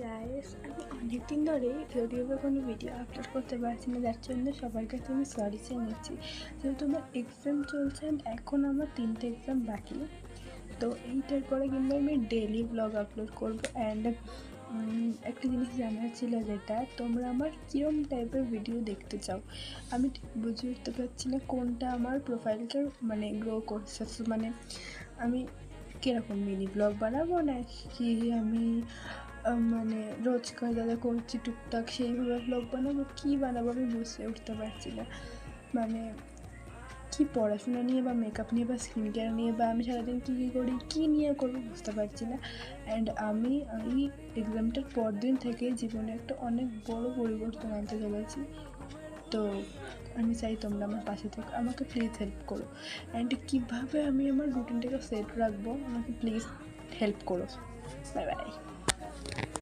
Guys, আমি অনেকদিন ধরেই ইউটিউবে কোনো ভিডিও আপলোড করতে পারছি না, যার জন্য সবার কাছে আমি সরি চেয়ে নিচ্ছি। যেহেতু আমার এক্সাম চলছে অ্যান্ড এখন আমার 3টে এক্সাম বাকি, তো এইটার পরে কিন্তু আমি ডেলি ব্লগ আপলোড করবো। অ্যান্ড একটা জিনিস জানার ছিল, যেটা তোমরা আমার কীরকম টাইপের ভিডিও দেখতে চাও। আমি ঠিক বুঝে উঠতে পারছি না কোনটা আমার প্রোফাইলকে মানে গ্রো করছে। মানে আমি কীরকম মিনি ব্লগ বানাবো, নাকি আমি মানে রোজকার দাদা করছি টুকটাক সেইভাবে ব্লগ বানাবো, কী বানাবো আমি বুঝতে উঠতে পারছি না। মানে কি পড়াশোনা নিয়ে বা মেকআপ নিয়ে বা স্কিন কেয়ার নিয়ে বা আমি সারাদিন কী করি, কী নিয়ে করবো বুঝতে পারছি না। অ্যান্ড আমি এই এক্সামটার পরদিন থেকে জীবনে একটা অনেক বড় পরিবর্তন আনতে চলেছি। তো আমি চাই তোমরা আমার পাশে থেকো, আমাকে প্লিজ হেল্প করো। অ্যান্ড কীভাবে আমি আমার রুটিনটাকে সেট রাখবো, আমাকে প্লিজ হেল্প করো। Bye bye.